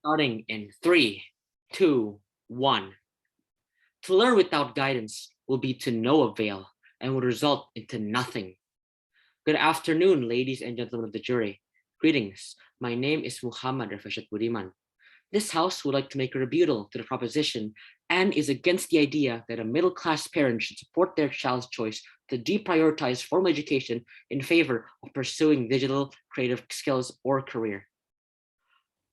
Starting in three, two, one. To learn without guidance will be to no avail and would result into nothing. Good afternoon, ladies and gentlemen of the jury. Greetings. My name is Muhammad Rafi Budiman. This house would like to make a rebuttal to the proposition and is against the idea that a middle-class parent should support their child's choice to deprioritize formal education in favor of pursuing digital creative skills or career.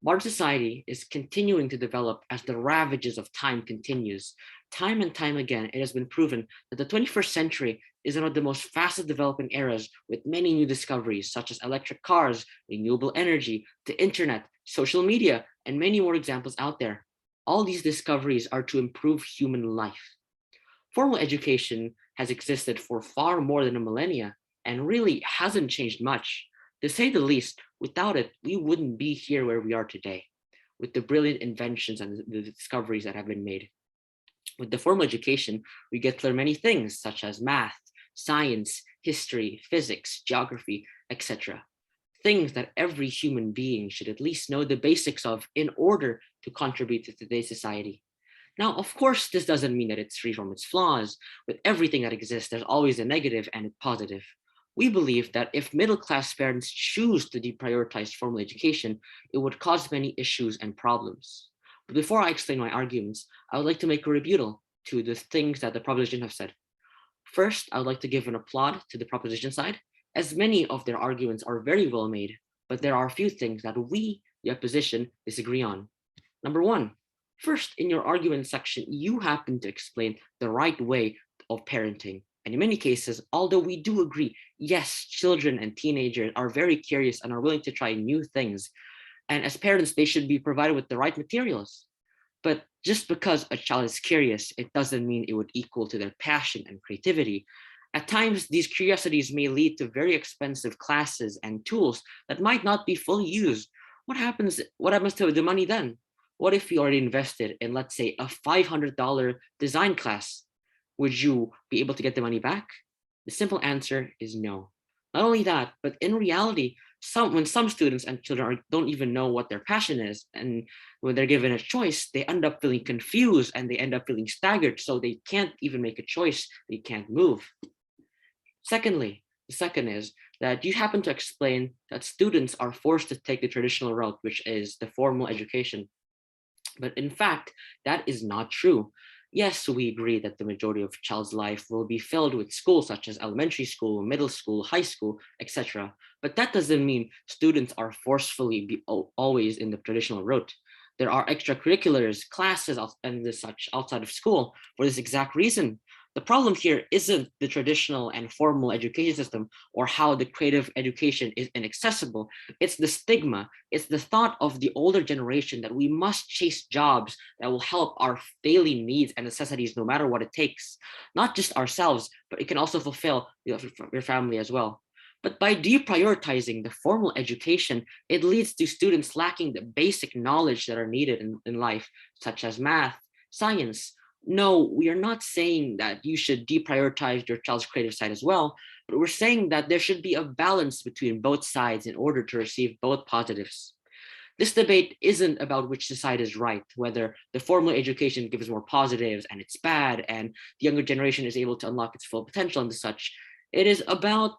Modern society is continuing to develop as the ravages of time continues. Time and time again, it has been proven that the 21st century is one of the most fastest developing eras with many new discoveries such as electric cars, renewable energy, the internet, social media, and many more examples out there. All these discoveries are to improve human life. Formal education has existed for far more than a millennia and really hasn't changed much. To say the least, without it, we wouldn't be here where we are today, with the brilliant inventions and the discoveries that have been made. With the formal education, we get to learn many things such as math, science, history, physics, geography, etc. Things that every human being should at least know the basics of in order to contribute to today's society. Now, of course, this doesn't mean that it's free from its flaws. With everything that exists, there's always a negative and a positive. We believe that if middle-class parents choose to deprioritize formal education, it would cause many issues and problems. But before I explain my arguments, I would like to make a rebuttal to the things that the proposition have said. First, I would like to give an applaud to the proposition side, as many of their arguments are very well made, but there are a few things that we, the opposition, disagree on. Number one, first, in your argument section, you happen to explain the right way of parenting. And in many cases, although we do agree, yes, children and teenagers are very curious and are willing to try new things. And as parents, they should be provided with the right materials. But just because a child is curious, it doesn't mean it would equal to their passion and creativity. At times, these curiosities may lead to very expensive classes and tools that might not be fully used. What happens to the money then? What if you already invested in, let's say, a $500 design class? Would you be able to get the money back? The simple answer is no. Not only that, but in reality, when some students and children don't even know what their passion is, and when they're given a choice, they end up feeling confused and they end up feeling staggered, so they can't even make a choice, they can't move. Secondly, the second is that you happen to explain that students are forced to take the traditional route, which is the formal education. But in fact, that is not true. Yes, we agree that the majority of a child's life will be filled with schools such as elementary school, middle school, high school, etc. But that doesn't mean students are forcefully always in the traditional route. There are extracurriculars, classes, and such outside of school for this exact reason. The problem here isn't the traditional and formal education system or how the creative education is inaccessible. It's the stigma. It's the thought of the older generation that we must chase jobs that will help our daily needs and necessities no matter what it takes. Not just ourselves, but it can also fulfill your family as well. But by deprioritizing the formal education, it leads to students lacking the basic knowledge that are needed in life, such as math, science. No, we are not saying that you should deprioritize your child's creative side as well, but we're saying that there should be a balance between both sides in order to receive both positives. This debate isn't about which side is right, whether the formal education gives more positives and it's bad and the younger generation is able to unlock its full potential and such. It is about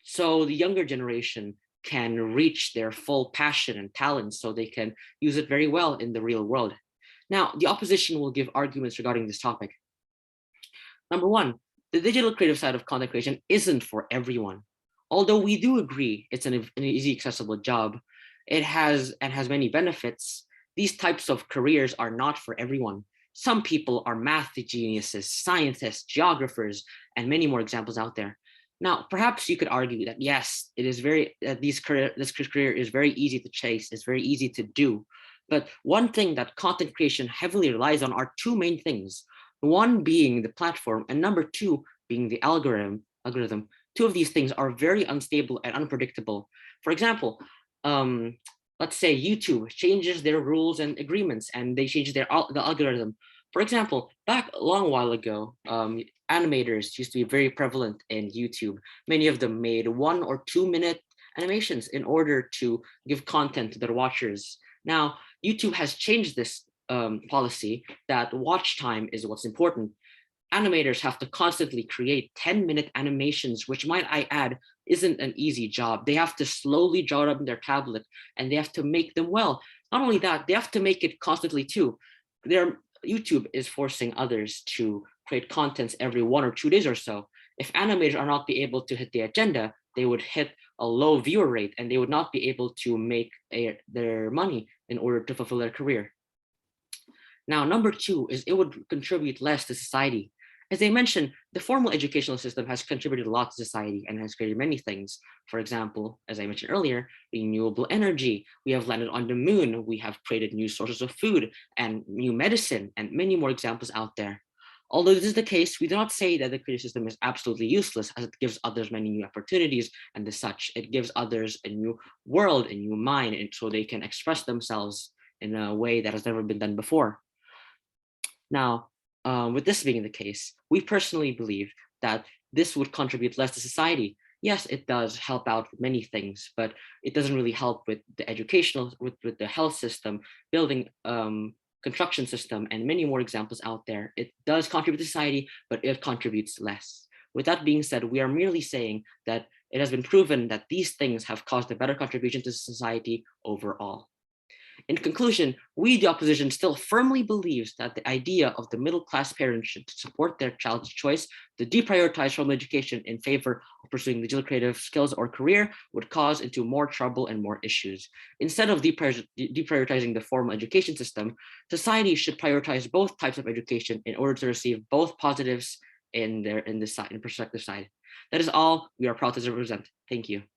so the younger generation can reach their full passion and talent so they can use it very well in the real world. Now, the opposition will give arguments regarding this topic. Number one, the digital creative side of content creation isn't for everyone. Although we do agree it's an easy, accessible job, it has many benefits. These types of careers are not for everyone. Some people are math geniuses, scientists, geographers, and many more examples out there. Now, perhaps you could argue that yes, it is this career is very easy to chase, it's very easy to do. But one thing that content creation heavily relies on are two main things. One being the platform, and number two being the algorithm. Two of these things are very unstable and unpredictable. For example, let's say YouTube changes their rules and agreements, and they change the algorithm. For example, back a long while ago, animators used to be very prevalent in YouTube. Many of them made 1 or 2 minute animations in order to give content to their watchers. Now, YouTube has changed this policy that watch time is what's important. Animators have to constantly create 10-minute animations, which might I add, isn't an easy job. They have to slowly draw it up in their tablet and they have to make them well. Not only that, they have to make it constantly too. YouTube is forcing others to create contents every 1 or 2 days or so. If animators are not be able to hit the agenda, they would hit a low viewer rate and they would not be able to make their money in order to fulfill their career. Now, number two is it would contribute less to society. As I mentioned, the formal educational system has contributed a lot to society and has created many things. For example, as I mentioned earlier, renewable energy. We have landed on the moon. We have created new sources of food and new medicine and many more examples out there. Although this is the case, we do not say that the creative system is absolutely useless, as it gives others many new opportunities and as such, it gives others a new world, a new mind, and so they can express themselves in a way that has never been done before. Now, with this being the case, we personally believe that this would contribute less to society. Yes, it does help out with many things, but it doesn't really help with the educational, with the health system, building construction system, and many more examples out there. It does contribute to society, but it contributes less. With that being said, we are merely saying that it has been proven that these things have caused a better contribution to society overall. In conclusion, we, the opposition, still firmly believes that the idea of the middle-class parents should support their child's choice to deprioritize formal education in favor of pursuing digital creative skills or career would cause into more trouble and more issues. Instead of deprioritizing the formal education system, society should prioritize both types of education in order to receive both positives in the prospective side. That is all we are proud to represent. Thank you.